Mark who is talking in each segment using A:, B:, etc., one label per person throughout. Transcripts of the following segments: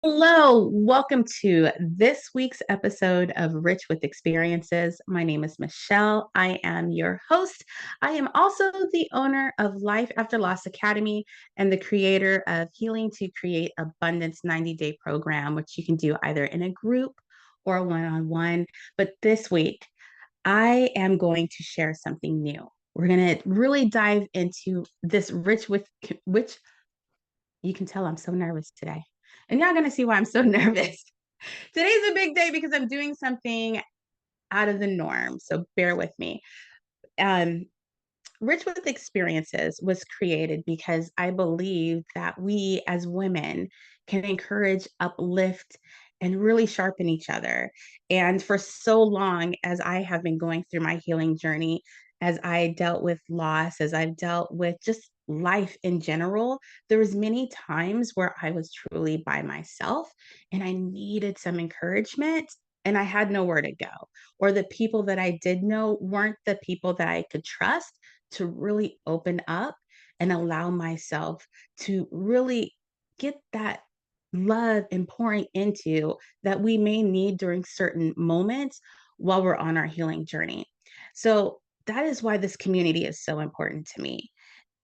A: Hello, welcome to this week's episode of Rich with Experiences. My name is Michelle. I am your host. I am also the owner of Life After Loss Academy and the creator of Healing to Create Abundance 90-day program, which you can do either in a group or a one-on-one. But this week, I am going to share something new. We're going to really dive into this rich with which you can tell I'm so nervous today. And y'all going to see why I'm so nervous. Today's a big day because I'm doing something out of the norm. So bear with me. Um, Rich with Experiences was created because I believe that we as women can encourage, uplift, and really sharpen each other. And for so long, as I have been going through my healing journey, as I dealt with loss, as I've dealt with just life in general, there was many times where I was truly by myself and I needed some encouragement and I had nowhere to go. Or the people that I did know weren't the people that I could trust to really open up and allow myself to really get that love and pouring into that we may need during certain moments while we're on our healing journey. So that is why this community is so important to me.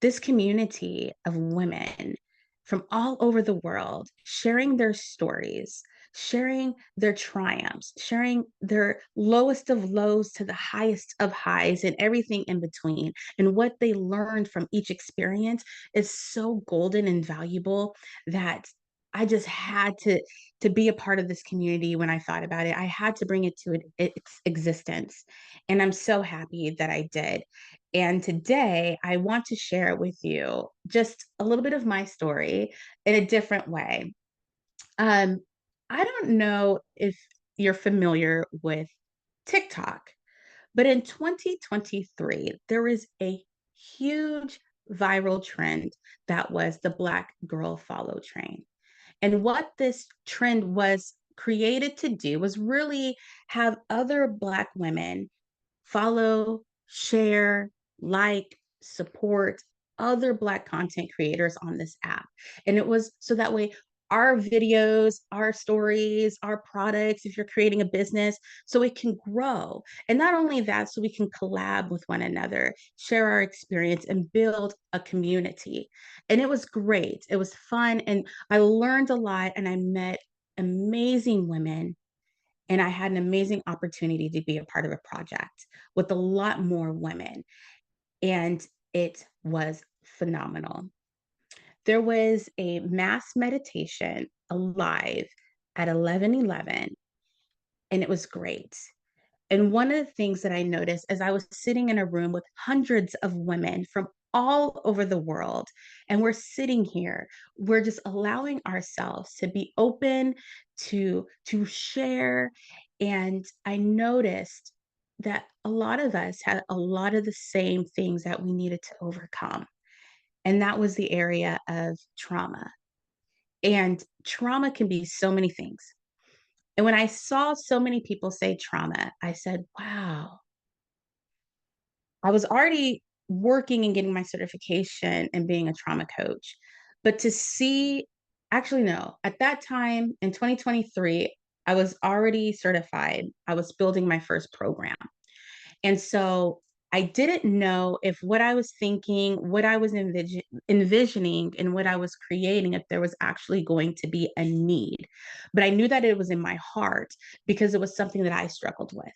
A: This community of women from all over the world sharing their stories, sharing their triumphs, sharing their lowest of lows to the highest of highs and everything in between. And what they learned from each experience is so golden and valuable that I just had to be a part of this community when I thought about it. I had to bring it to its existence. And I'm so happy that I did. And today I want to share with you just a little bit of my story in a different way. Um, I don't know if you're familiar with TikTok, but in 2023, there was a huge viral trend that was the Black Girl Follow train. And what this trend was created to do was really have other Black women follow, share, like, support other Black content creators on this app. And it was so that way our videos, our stories, our products, if you're creating a business, so it can grow. And not only that, so we can collab with one another, share our experience, and build a community. And it was great. It was fun. And I learned a lot and I met amazing women and I had an amazing opportunity to be a part of a project with a lot more women. And it was phenomenal. There was a mass meditation alive at 11:11, and it was great. And one of the things that I noticed as I was sitting in a room with hundreds of women from all over the world, and we're sitting here, we're just allowing ourselves to be open to share. And I noticed that a lot of us had a lot of the same things that we needed to overcome. And that was the area of trauma. And trauma can be so many things. And when I saw so many people say trauma, I said, wow, I was already working and getting my certification and being a trauma coach. But to see, actually, no, at that time in 2023, I was already certified. I was building my first program. And so I didn't know if what I was thinking, what I was envisioning, and what I was creating, if there was actually going to be a need. But I knew that it was in my heart because it was something that I struggled with.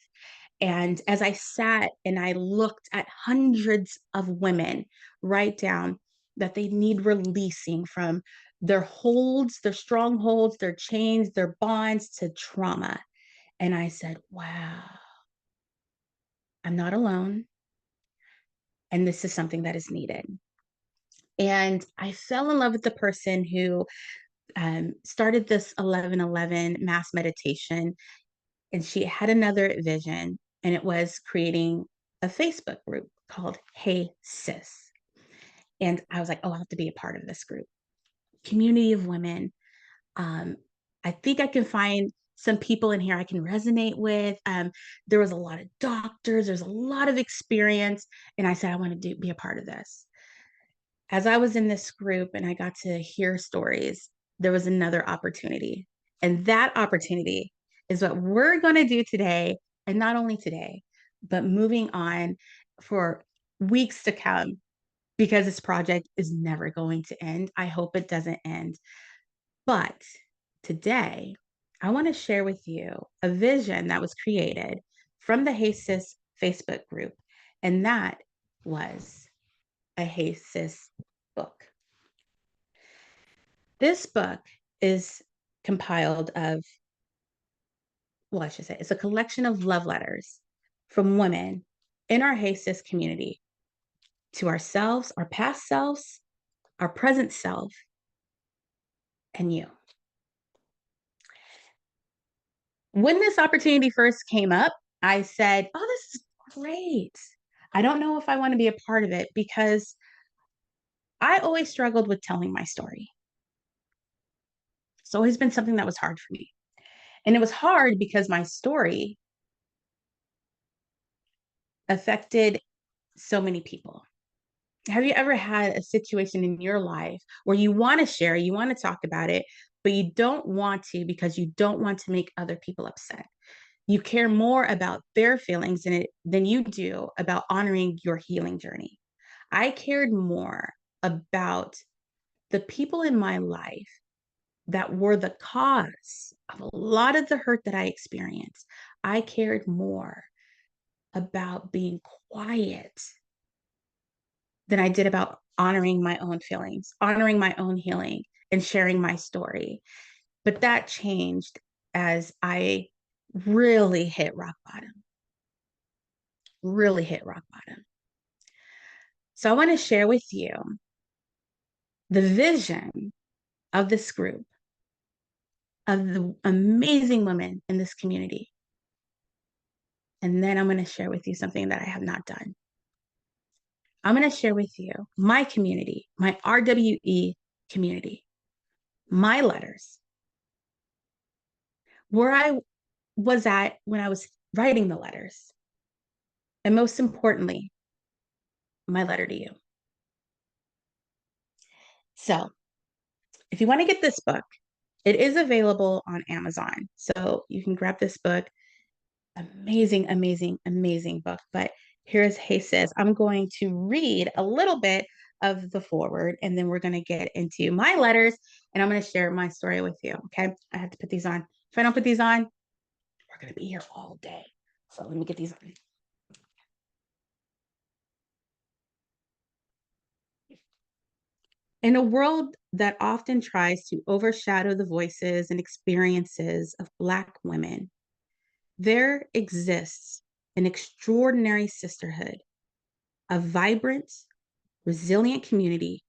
A: And as I sat and I looked at hundreds of women write down that they need releasing from their holds, their strongholds, their chains, their bonds to trauma. And I said, wow, I'm not alone. And this is something that is needed. And I fell in love with the person who started this 11:11 mass meditation. And she had another vision, and it was creating a Facebook group called Hey Sis. And I was like, oh, I have to be a part of this group. Community of women. Um, I think I can find some people in here I can resonate with. There was a lot of doctors, there's a lot of experience. And I said, I want to be a part of this. As I was in this group and I got to hear stories, there was another opportunity. And that opportunity is what we're going to do today. And not only today, but moving on for weeks to come, because this project is never going to end. I hope it doesn't end. But today, I want to share with you a vision that was created from the Hey Sis Facebook group. And that was a Hey Sis book. This book is compiled of, well, I should say, it's a collection of love letters from women in our Hey Sis community to ourselves, our past selves, our present self, and you. When this opportunity first came up, I said, oh, this is great. I don't know if I want to be a part of it because I always struggled with telling my story. It's always been something that was hard for me. And it was hard because my story affected so many people. Have you ever had a situation in your life where you want to share, you want to talk about it, but you don't want to because you don't want to make other people upset? You care more about their feelings than you do about honoring your healing journey. I cared more about the people in my life that were the cause of a lot of the hurt that I experienced. I cared more about being quiet than I did about honoring my own feelings, honoring my own healing, and sharing my story. But that changed as I really hit rock bottom, really hit rock bottom. So I want to share with you the vision of this group, of the amazing women in this community. And then I'm going to share with you something that I have not done. I'm going to share with you my community, my RWE community, my letters, where I was at when I was writing the letters. And most importantly, my letter to you. So if you want to get this book, it is available on Amazon. So you can grab this book. Amazing, amazing, amazing book. But here's Hey Sis. I'm going to read a little bit of the foreword, and then we're going to get into my letters, and I'm going to share my story with you. Okay. I have to put these on. If I don't put these on, we're going to be here all day. So let me get these on. In a world that often tries to overshadow the voices and experiences of Black women, there exists an extraordinary sisterhood, a vibrant, resilient community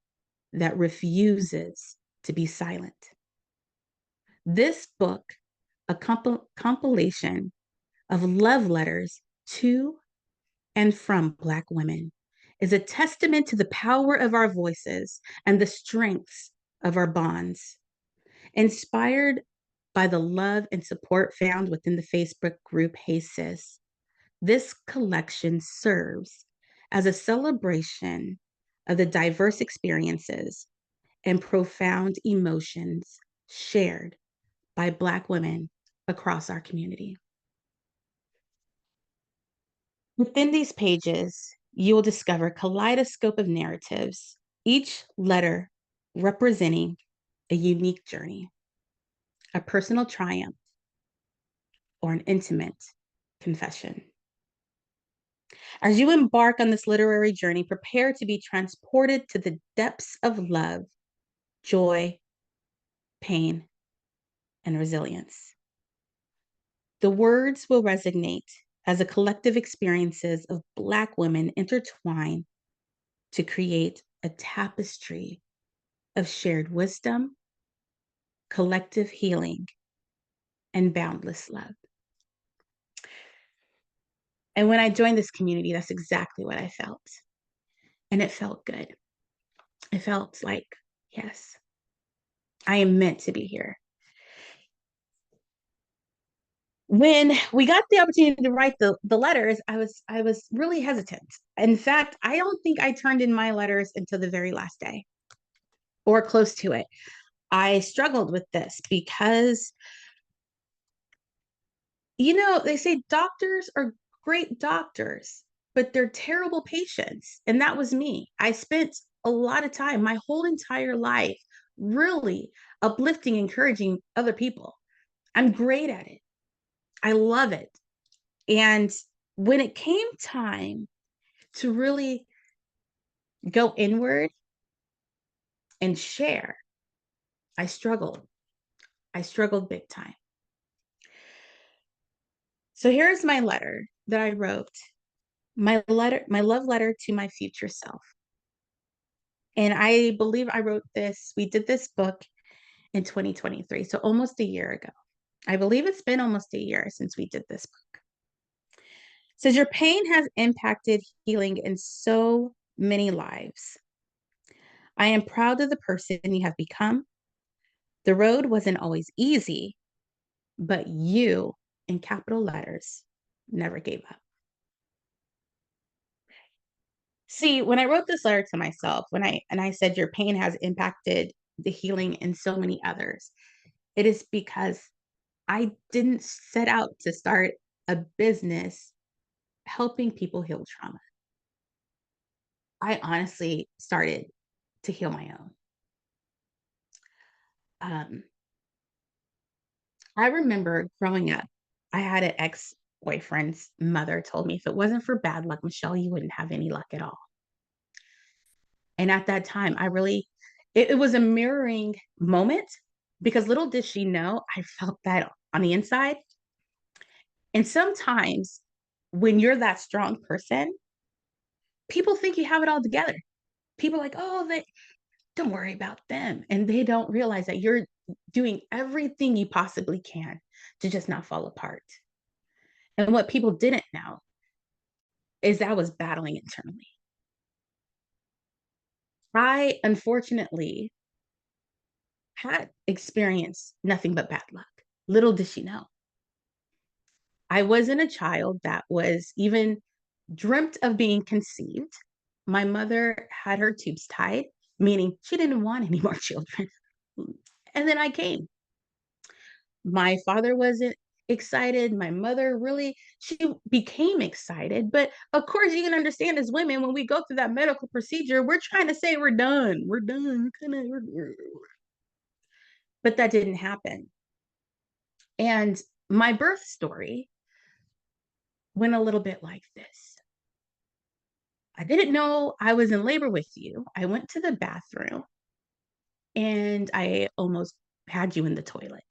A: that refuses to be silent. This book, a compilation of love letters to and from Black women, is a testament to the power of our voices and the strengths of our bonds. Inspired by the love and support found within the Facebook group Hey Sis, this collection serves as a celebration of the diverse experiences and profound emotions shared by Black women across our community. Within these pages, you will discover a kaleidoscope of narratives, each letter representing a unique journey, a personal triumph, or an intimate confession. As you embark on this literary journey, prepare to be transported to the depths of love, joy, pain, and resilience. The words will resonate as a collective experiences of Black women intertwine to create a tapestry of shared wisdom, collective healing, and boundless love. And when I joined this community, that's exactly what I felt. And it felt good. It felt like, yes, I am meant to be here. When we got the opportunity to write the letters, I was really hesitant. In fact, I don't think I turned in my letters until the very last day or close to it. I struggled with this because, they say doctors are great doctors, but they're terrible patients. And that was me. I spent a lot of time, my whole entire life, really uplifting, encouraging other people. I'm great at it. I love it. And when it came time to really go inward and share, I struggled. I struggled big time. So here's my letter that I wrote, my love letter to my future self. And I believe I wrote this, we did this book in 2023, so almost a year ago. I believe it's been almost a year since we did this book. It says, your pain has impacted healing in so many lives. I am proud of the person you have become. The road wasn't always easy, but you, in capital letters, never gave up. See, when I wrote this letter to myself, when I said your pain has impacted the healing in so many others, it is because I didn't set out to start a business helping people heal trauma. I honestly started to heal my own. Um, I remember growing up, I had an ex boyfriend's mother told me if it wasn't for bad luck, Michelle, you wouldn't have any luck at all. And at that time, it was a mirroring moment because little did she know, I felt that on the inside. And sometimes when you're that strong person, people think you have it all together. People are like, oh, they don't worry about them. And they don't realize that you're doing everything you possibly can to just not fall apart. And what people didn't know is that I was battling internally. I unfortunately had experienced nothing but bad luck. Little did she know. I wasn't a child that was even dreamt of being conceived. My mother had her tubes tied, meaning she didn't want any more children. And then I came. My father wasn't excited. My mother really, she became excited. But of course, you can understand as women, when we go through that medical procedure, we're trying to say we're done. We're done. But that didn't happen. And my birth story went a little bit like this. I didn't know I was in labor with you. I went to the bathroom and I almost had you in the toilet.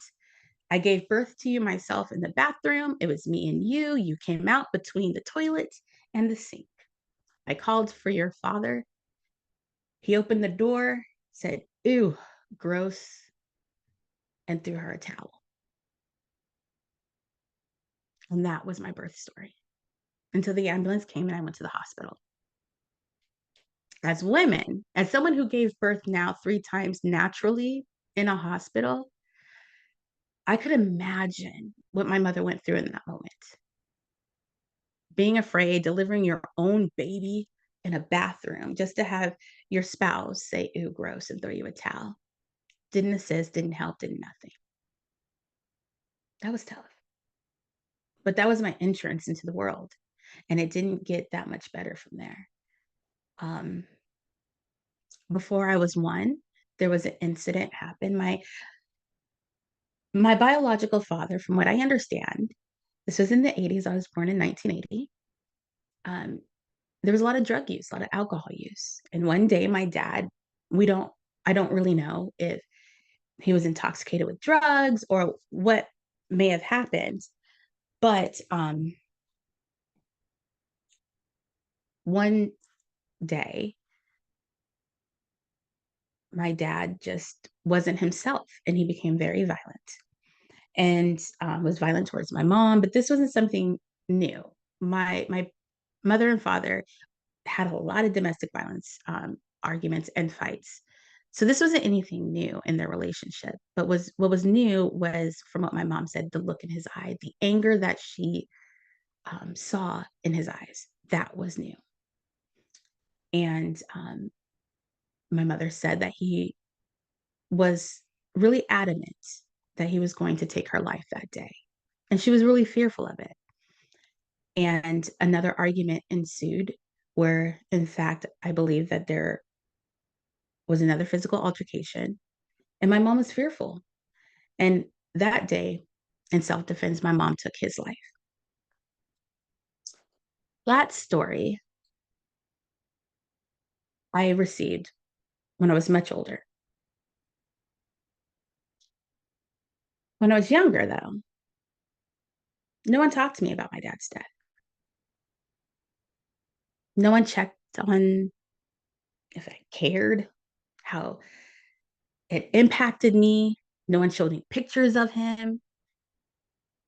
A: I gave birth to you myself in the bathroom. It was me and you. You came out between the toilet and the sink. I called for your father. He opened the door, said, ew, gross, and threw her a towel. And that was my birth story until the ambulance came and I went to the hospital. As women, as someone who gave birth now 3 times naturally in a hospital, I could imagine what my mother went through in that moment. Being afraid, delivering your own baby in a bathroom just to have your spouse say, ew, gross, and throw you a towel. Didn't assist, didn't help, did nothing. That was tough. But that was my entrance into the world. And it didn't get that much better from there. Um, Before I was 1, there was an incident happened. My biological father, from what I understand, this was in the 80s. I was born in 1980. Um, there was a lot of drug use, a lot of alcohol use. And one day my dad, we don't, I don't really know if he was intoxicated with drugs or what may have happened. But one day, my dad just wasn't himself and he became very violent and was violent towards my mom. But this wasn't something new. My mother and father had a lot of domestic violence arguments and fights. So this wasn't anything new in their relationship. But what was new was, from what my mom said, the look in his eye, the anger that she saw in his eyes. That was new. And my mother said that he was really adamant that he was going to take her life that day. And she was really fearful of it. And another argument ensued where, in fact, I believe that there was another physical altercation. And my mom was fearful. And that day, in self defense, my mom took his life. That story I received when I was much older. When I was younger, though, no one talked to me about my dad's death. No one checked on if I cared, how it impacted me. No one showed me pictures of him.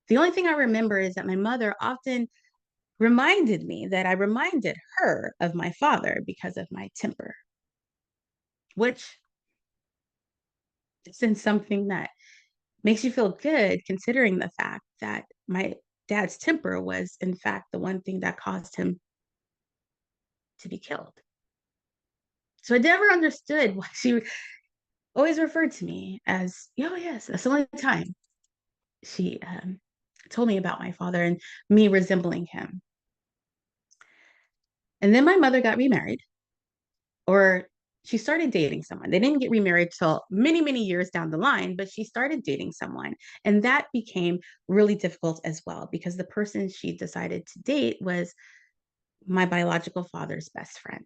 A: The only thing I remember is that my mother often reminded me that I reminded her of my father because of my temper, which isn't something that makes you feel good considering the fact that my dad's temper was, in fact, the one thing that caused him to be killed. So I never understood why she always referred to me as, oh, yes, that's the only time she told me about my father and me resembling him. And then my mother got remarried, or she started dating someone. They didn't get remarried till many, many years down the line, but she started dating someone. And that became really difficult as well because the person she decided to date was my biological father's best friend.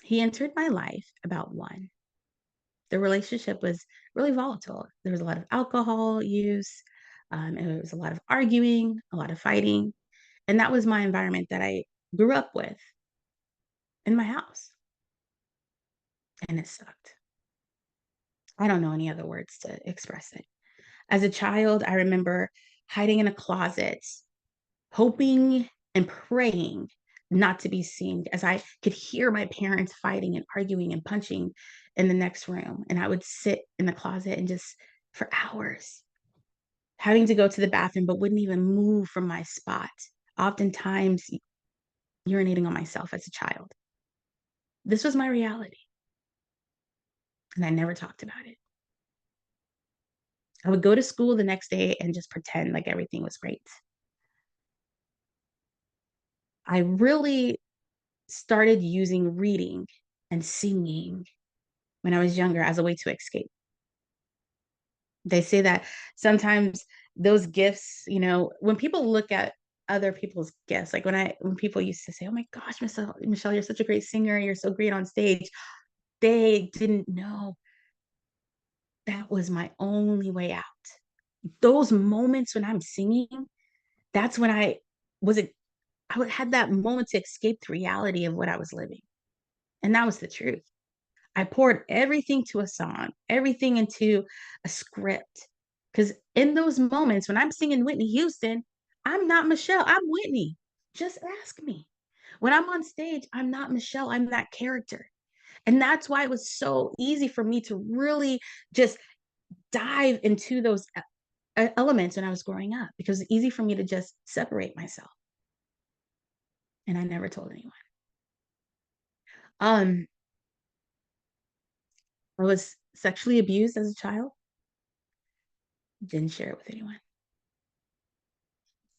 A: He entered my life about one. The relationship was really volatile. There was a lot of alcohol use, and there was a lot of arguing, a lot of fighting. And that was my environment that I grew up with in my house. And it sucked. I don't know any other words to express it. As a child, I remember hiding in a closet, hoping and praying not to be seen as I could hear my parents fighting and arguing and punching in the next room. And I would sit in the closet and just for hours, having to go to the bathroom, but wouldn't even move from my spot. Oftentimes, urinating on myself as a child. This was my reality. And I never talked about it. I would go to school the next day and just pretend like everything was great. I really started using reading and singing when I was younger as a way to escape. They say that sometimes those gifts, when people look at other people's gifts, like when people used to say, "Oh my gosh, Michelle, you're such a great singer, you're so great on stage," they didn't know that was my only way out. Those moments when I'm singing, that's when was it I had that moment to escape the reality of what I was living. And that was the truth. I poured everything to a song, everything into a script. Because in those moments when I'm singing Whitney Houston, I'm not Michelle, I'm Whitney. Just ask me. When I'm on stage, I'm not Michelle, I'm that character. And that's why it was so easy for me to really just dive into those elements when I was growing up because it's easy for me to just separate myself. And I never told anyone. Um, I was sexually abused as a child, didn't share it with anyone.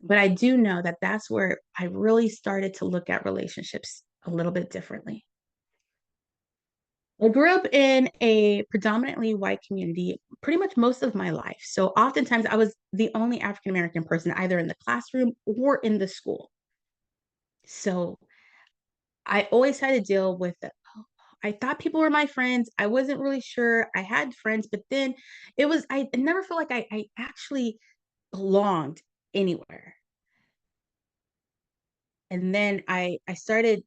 A: But I do know that that's where I really started to look at relationships a little bit differently. I grew up in a predominantly white community pretty much most of my life. So oftentimes I was the only African American person either in the classroom or in the school. So I always had to deal with it. I thought people were my friends. I wasn't really sure. I had friends, but then I never felt like I actually belonged anywhere. And then I started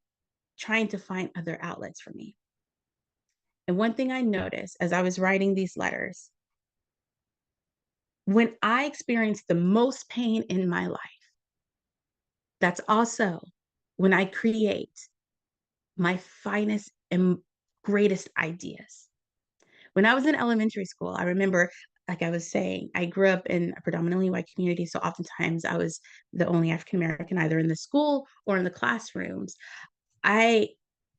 A: trying to find other outlets for me. And one thing I noticed as I was writing these letters, when I experienced the most pain in my life, that's also when I create my finest and greatest ideas. When I was in elementary school, I remember, like I was saying, I grew up in a predominantly white community. So oftentimes I was the only African American either in the school or in the classrooms. I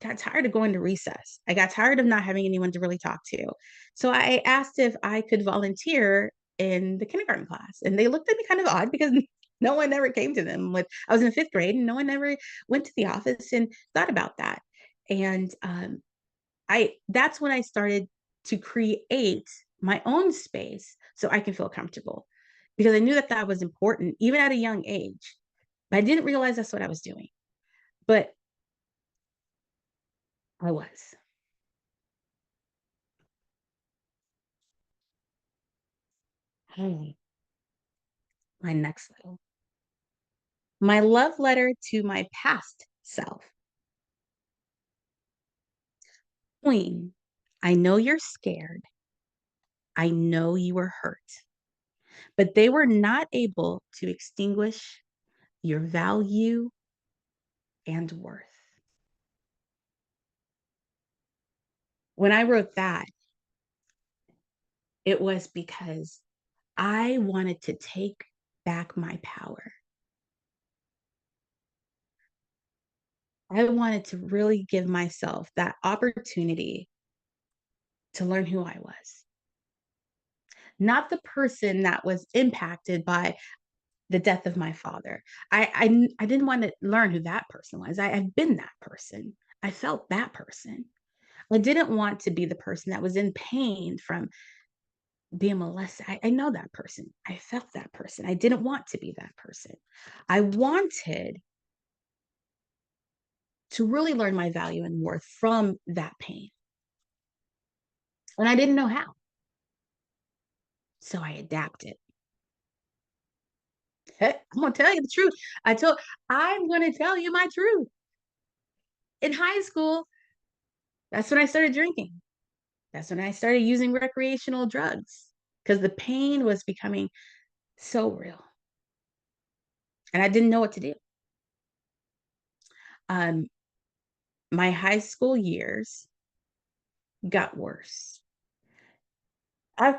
A: got tired of going to recess. I got tired of not having anyone to really talk to. So I asked if I could volunteer in the kindergarten class. And they looked at me kind of odd because no one ever came to them with I was in fifth grade and no one ever went to the office and thought about that. And I that's when I started to create my own space so I can feel comfortable because I knew that that was important even at a young age. But I didn't realize that's what I was doing. But I was. Hey, my next level. My love letter to my past self. Queen, I know you're scared. I know you were hurt, but they were not able to extinguish your value and worth. When I wrote that, it was because I wanted to take back my power. I wanted to really give myself that opportunity to learn who I was, not the person that was impacted by the death of my father. I didn't want to learn who that person was. I've been that person. I felt that person. I didn't want to be the person that was in pain from being molested. I know that person. I felt that person. I didn't want to be that person. I wanted to really learn my value and worth from that pain. And I didn't know how. So I adapted. Heck, I'm going to tell you the truth. I'm going to tell you my truth. In high school, that's when I started drinking. That's when I started using recreational drugs because the pain was becoming so real and I didn't know what to do. Um, my high school years got worse.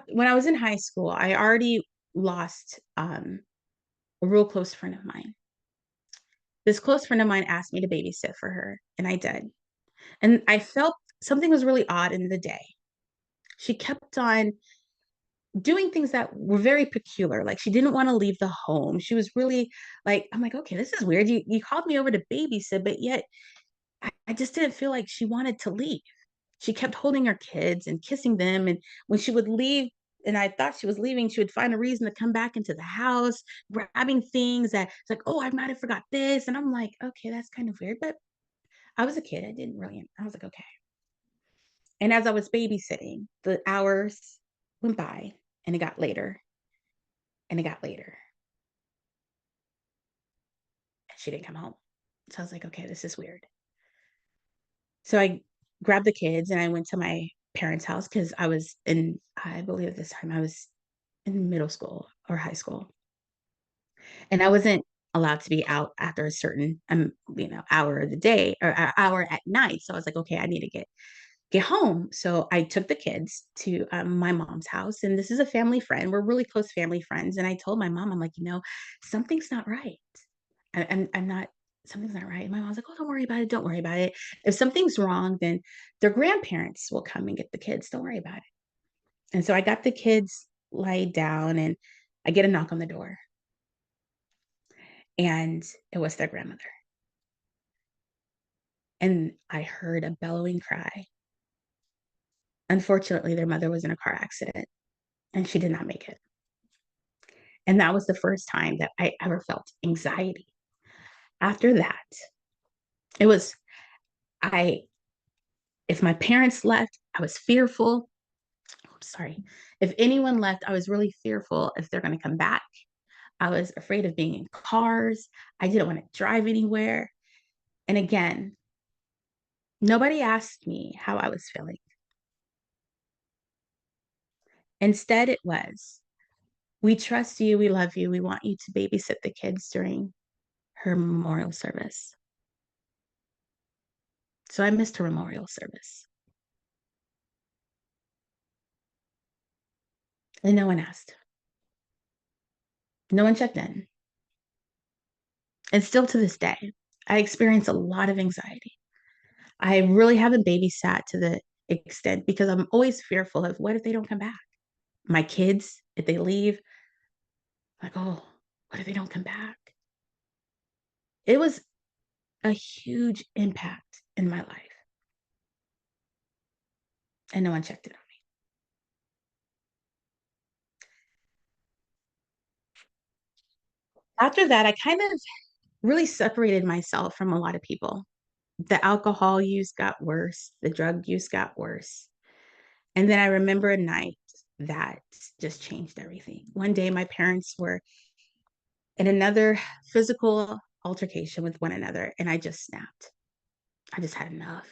A: When I was in high school, I already lost a real close friend of mine. This close friend of mine asked me to babysit for her, and I did. And I felt something was really odd in the day. She kept on doing things that were very peculiar. Like she didn't want to leave the home. She was really like, I'm like, okay, this is weird. You called me over to babysit, but yet I just didn't feel like she wanted to leave. She kept holding her kids and kissing them. And when she would leave, and I thought she was leaving, she would find a reason to come back into the house, grabbing things that it's like, oh, I might have forgot this. And I'm like, okay, that's kind of weird. But I was a kid. I didn't really, I was like, okay. And as I was babysitting, the hours went by and it got later and it got later. And she didn't come home. So I was like, okay, this is weird. So I grabbed the kids and I went to my parents' house because I believe at this time I was in middle school or high school. And I wasn't allowed to be out after a certain hour of the day or hour at night. So I was like, okay, I need to get home. So I took the kids to my mom's house, and this is a family friend. We're really close family friends. And I told my mom, I'm like, something's not right. I'm not. Something's not right. And my mom's like, oh, don't worry about it. Don't worry about it. If something's wrong, then their grandparents will come and get the kids. Don't worry about it. And so I got the kids laid down, and I get a knock on the door, and it was their grandmother. And I heard a bellowing cry. Unfortunately, their mother was in a car accident and she did not make it. And that was the first time that I ever felt anxiety. After that, it was, I, if my parents left, I was fearful. I'm sorry. If anyone left, I was really fearful if they're going to come back. I was afraid of being in cars. I didn't want to drive anywhere. And again, nobody asked me how I was feeling. Instead, it was, we trust you. We love you. We want you to babysit the kids during her memorial service. So I missed her memorial service. And no one asked. No one checked in. And still to this day, I experience a lot of anxiety. I really haven't babysat to the extent because I'm always fearful of what if they don't come back? My kids, if they leave, like, oh, what if they don't come back? It was a huge impact in my life. And no one checked it on me. After that, I kind of really separated myself from a lot of people. The alcohol use got worse, the drug use got worse. And then I remember a night that just changed everything. One day, my parents were in another physical altercation with one another, and I just snapped. I just had enough.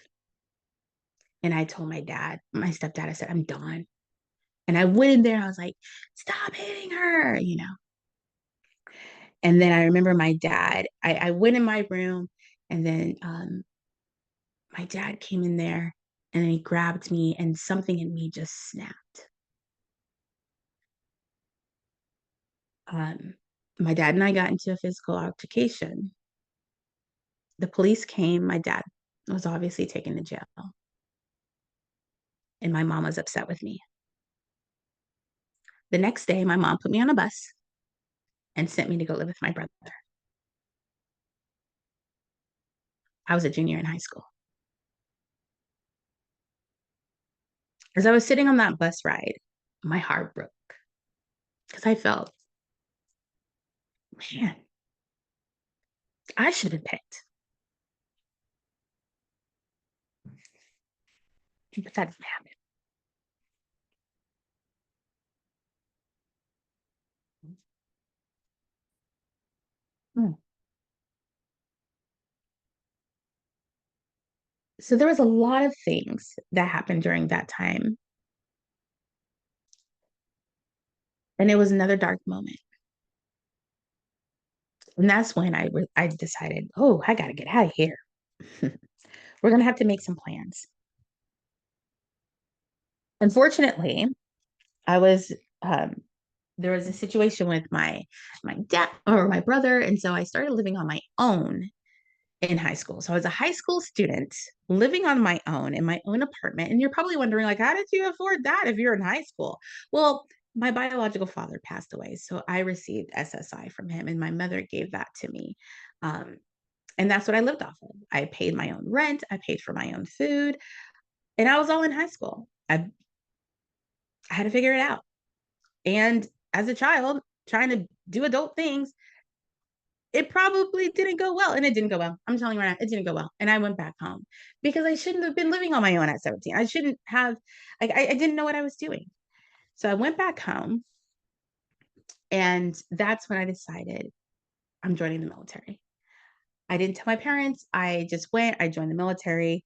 A: And I told my dad, my stepdad, I said, I'm done. And I went in there and I was like, stop hitting her, you know. And then I remember my dad, I went in my room and then my dad came in there and then he grabbed me and something in me just snapped. Um, my dad and I got into a physical altercation. The police came. My dad was obviously taken to jail, and my mom was upset with me. The next day, my mom put me on a bus and sent me to go live with my brother. I was a junior in high school. As I was sitting on that bus ride, my heart broke because I felt, man, I should have been picked, but that didn't happen. Mm. So there was a lot of things that happened during that time, and it was another dark moment. And that's when I decided, oh, I got to get out of here. We're gonna have to make some plans. Unfortunately, I was there was a situation with my dad or my brother, and so I started living on my own in high school. So I was a high school student living on my own in my own apartment. And you're probably wondering, like, how did you afford that if you're in high school? Well, my biological father passed away, so I received SSI from him, and my mother gave that to me. Um, and that's what I lived off of. I paid my own rent, I paid for my own food, and I was all in high school. I had to figure it out. And as a child, trying to do adult things, it probably didn't go well. And it didn't go well. I'm telling you right now, it didn't go well. And I went back home because I shouldn't have been living on my own at 17. I shouldn't have, I didn't know what I was doing. So I went back home. And that's when I decided I'm joining the military. I didn't tell my parents. I just went, I joined the military,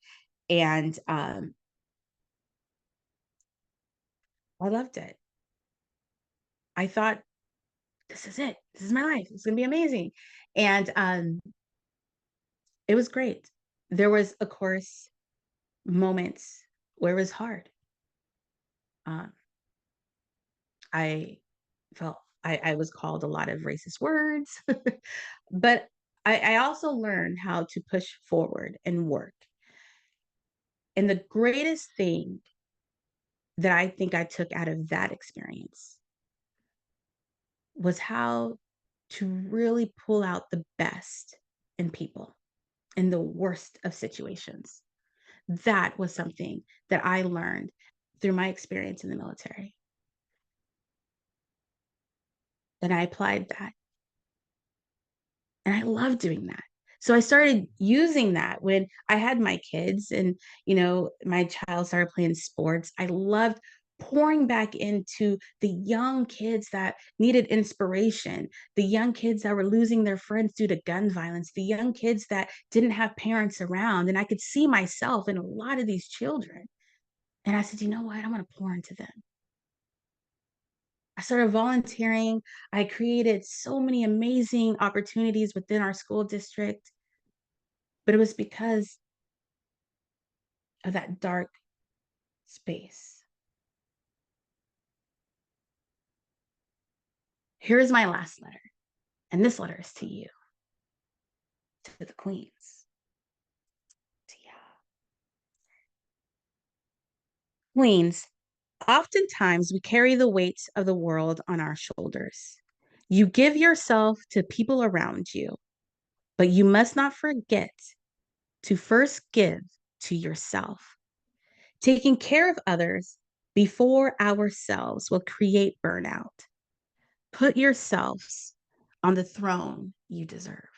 A: and I loved it. I thought, this is it. This is my life. It's going to be amazing. And it was great. There was, of course, moments where it was hard. Um, I felt I was called a lot of racist words, but I also learned how to push forward and work. And the greatest thing that I think I took out of that experience was how to really pull out the best in people in the worst of situations. That was something that I learned through my experience in the military. And I applied that. And I love doing that. So I started using that when I had my kids and, my child started playing sports. I loved pouring back into the young kids that needed inspiration, the young kids that were losing their friends due to gun violence, the young kids that didn't have parents around. And I could see myself in a lot of these children. And I said, you know what? I want to pour into them. I started volunteering. I created so many amazing opportunities within our school district, but it was because of that dark space. Here's my last letter, and this letter is to you, to the queens, to ya. Queens, oftentimes we carry the weight of the world on our shoulders. You give yourself to people around you, but you must not forget to first give to yourself. Taking care of others before ourselves will create burnout. Put yourselves on the throne you deserve.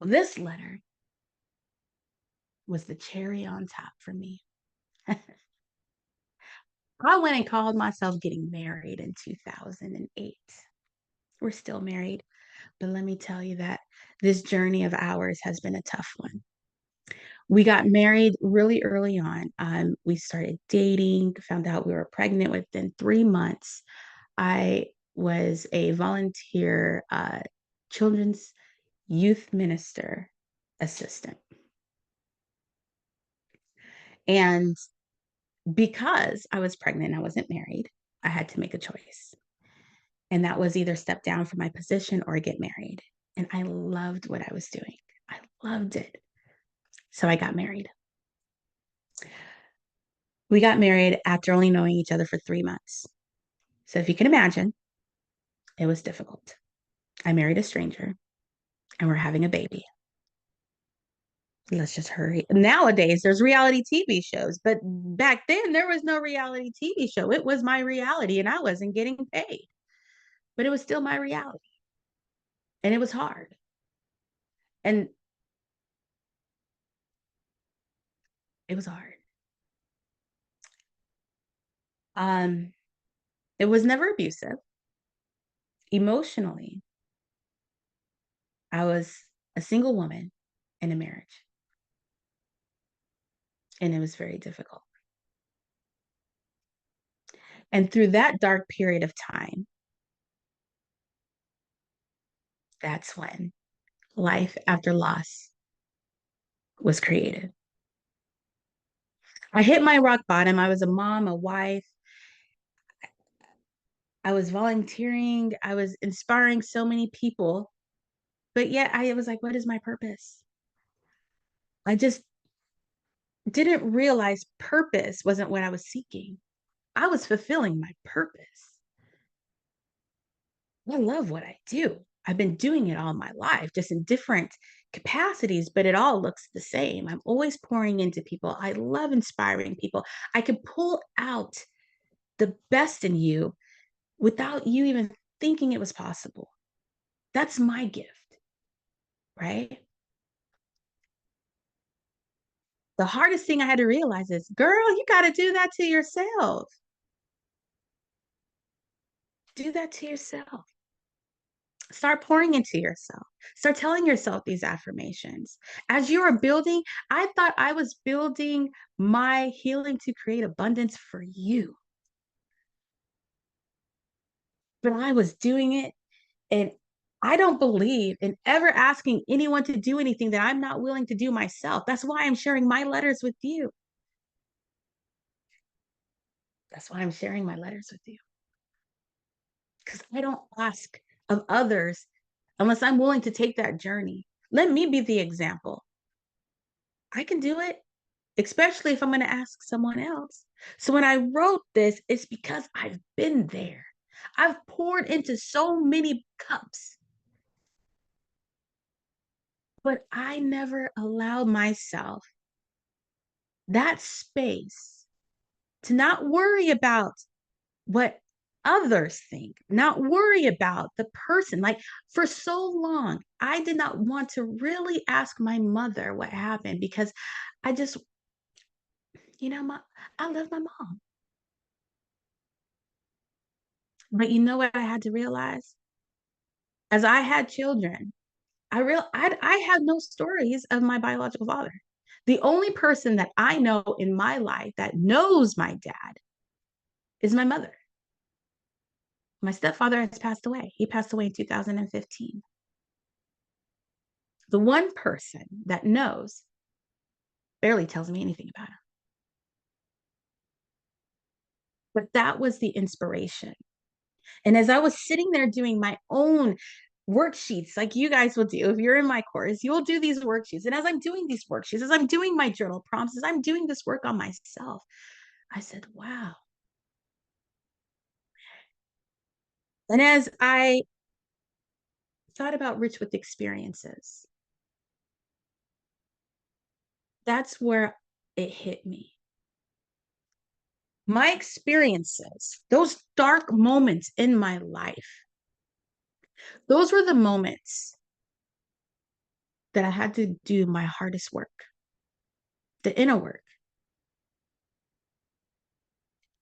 A: Well, this letter was the cherry on top for me. I went and called myself getting married in 2008. We're still married, but let me tell you that this journey of ours has been a tough one. We got married really early on. We started dating, found out we were pregnant within 3 months. I was a volunteer children's youth minister assistant. And because I was pregnant, I wasn't married, I had to make a choice. And that was either step down from my position or get married. And I loved what I was doing. I loved it. So I got married. We got married after only knowing each other for 3 months. So if you can imagine, it was difficult. I married a stranger and we're having a baby. Let's just hurry. Nowadays, there's reality TV shows, but back then, there was no reality TV show. It was my reality and I wasn't getting paid, but it was still my reality. And it was hard. And it was hard. Um, it was never abusive. Emotionally, I was a single woman in a marriage, and it was very difficult. And through that dark period of time, that's when life after loss was created. I hit my rock bottom. I was a mom, a wife. I was volunteering. I was inspiring so many people. But yet I was like, what is my purpose? I just didn't realize purpose wasn't what I was seeking. I was fulfilling my purpose. I love what I do. I've been doing it all my life, just in different capacities, but it all looks the same. I'm always pouring into people. I love inspiring people. I can pull out the best in you without you even thinking it was possible. That's my gift, right? The hardest thing I had to realize is, girl, you got to do that to yourself. Do that to yourself. Start pouring into yourself. Start telling yourself these affirmations. As you are building, I thought I was building my healing to create abundance for you, but I was doing it. And I don't believe in ever asking anyone to do anything that I'm not willing to do myself. That's why I'm sharing my letters with you. That's why I'm sharing my letters with you. Because I don't ask of others unless I'm willing to take that journey. Let me be the example. I can do it, especially if I'm going to ask someone else. So when I wrote this, it's because I've been there. I've poured into so many cups, but I never allowed myself that space to not worry about what others think, not worry about the person. Like for so long, I did not want to really ask my mother what happened because I just, I love my mom. But you know what I had to realize? As I had children, I had no stories of my biological father. The only person that I know in my life that knows my dad is my mother. My stepfather has passed away. He passed away in 2015. The one person that knows barely tells me anything about him. But that was the inspiration. And as I was sitting there doing my own worksheets like you guys will do. If you're in my course, you will do these worksheets. And as I'm doing these worksheets, as I'm doing my journal prompts, as I'm doing this work on myself, I said, wow. And as I thought about rich with experiences, that's where it hit me. My experiences, those dark moments in my life, those were the moments that I had to do my hardest work, the inner work.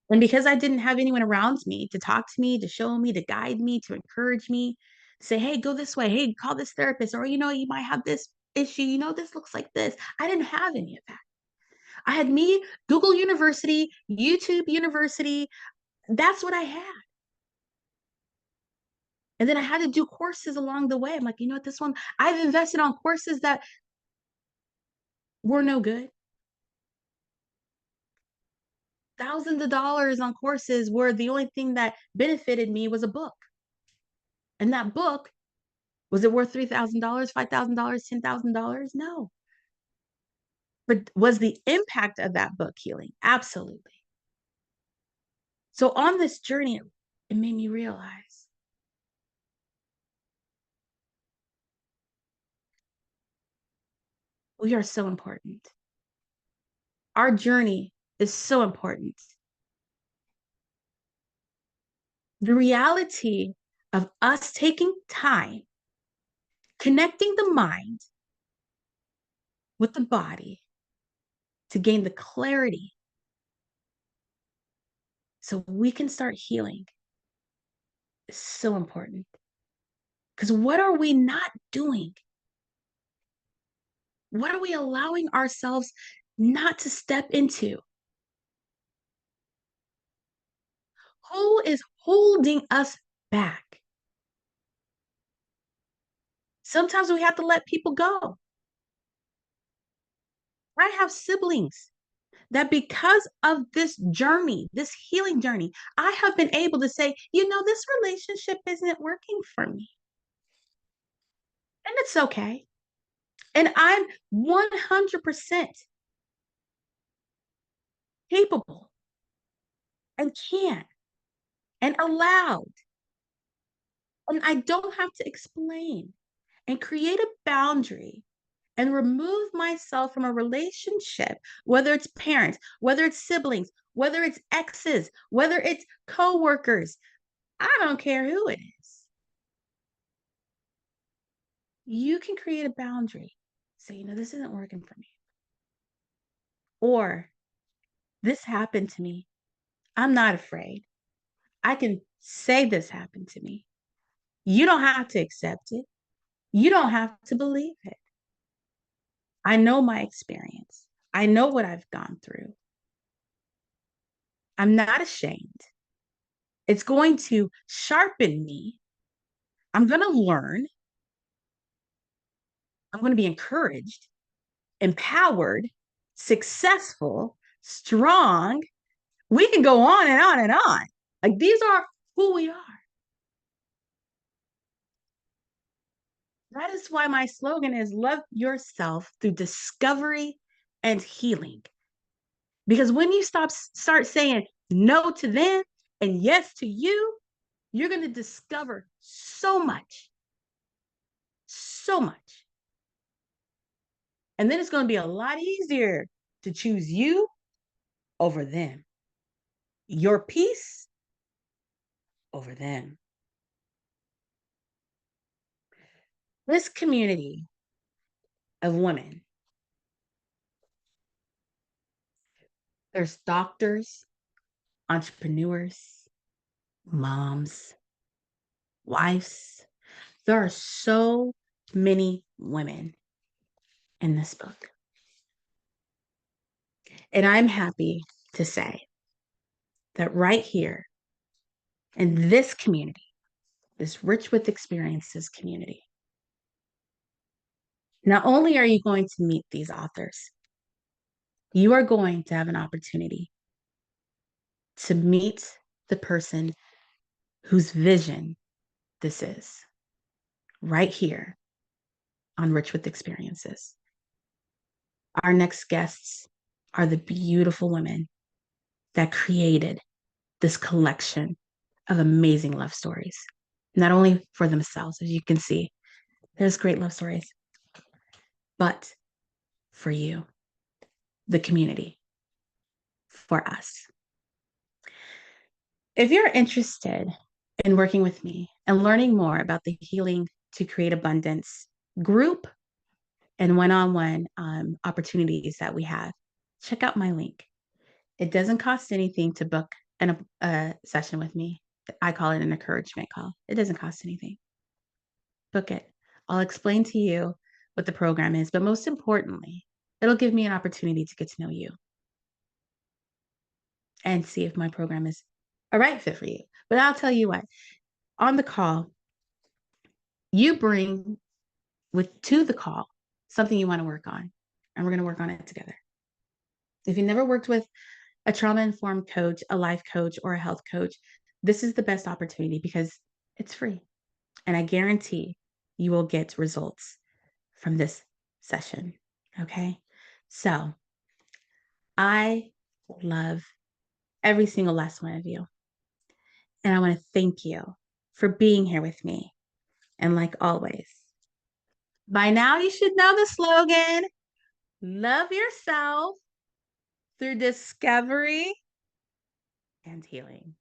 A: And because I didn't have anyone around me to talk to me, to show me, to guide me, to encourage me, say, hey, go this way. Hey, call this therapist. Or, you might have this issue. This looks like this. I didn't have any of that. I had me, Google University, YouTube University. That's what I had. And then I had to do courses along the way. I'm like, this one, I've invested on courses that were no good. Thousands of dollars on courses where the only thing that benefited me was a book. And that book, was it worth $3,000, $5,000, $10,000? No. But was the impact of that book healing? Absolutely. So on this journey, it made me realize we are so important. Our journey is so important. The reality of us taking time, connecting the mind with the body to gain the clarity so we can start healing is so important. Because what are we not doing? What are we allowing ourselves not to step into? Who is holding us back? Sometimes we have to let people go. I have siblings that because of this journey, this healing journey, I have been able to say, this relationship isn't working for me. And it's okay. And I'm 100% capable and can and allowed. And I don't have to explain and create a boundary and remove myself from a relationship, whether it's parents, whether it's siblings, whether it's exes, whether it's coworkers. I don't care who it is. You can create a boundary. Say, this isn't working for me. Or this happened to me. I'm not afraid. I can say this happened to me. You don't have to accept it. You don't have to believe it. I know my experience. I know what I've gone through. I'm not ashamed. It's going to sharpen me. I'm going to learn. I'm going to be encouraged, empowered, successful, strong. We can go on and on and on. Like these are who we are. That is why my slogan is love yourself through discovery and healing. Because when you start saying no to them and yes to you, you're going to discover so much. So much. And then it's going to be a lot easier to choose you over them, your peace over them. This community of women, there's doctors, entrepreneurs, moms, wives. There are so many women in this book. And I'm happy to say that right here in this community, this Rich with Experiences community, not only are you going to meet these authors, you are going to have an opportunity to meet the person whose vision this is. right here on Rich with Experiences. Our next guests are the beautiful women that created this collection of amazing love stories, not only for themselves, as you can see, there's great love stories, but for you, the community, for us. If you're interested in working with me and learning more about the Healing to Create Abundance group and one-on-one opportunities that we have, check out my link. It doesn't cost anything to book a session with me. I call it an encouragement call. It doesn't cost anything. Book it. I'll explain to you what the program is, but most importantly, it'll give me an opportunity to get to know you and see if my program is a right fit for you. But I'll tell you what, on the call, you bring to the call something you want to work on, and we're going to work on it together. If you never worked with a trauma-informed coach, a life coach, or a health coach, this is the best opportunity because it's free. And I guarantee you will get results from this session. Okay. So I love every single last one of you. And I want to thank you for being here with me. And like always, by now you should know the slogan: love yourself through discovery and healing.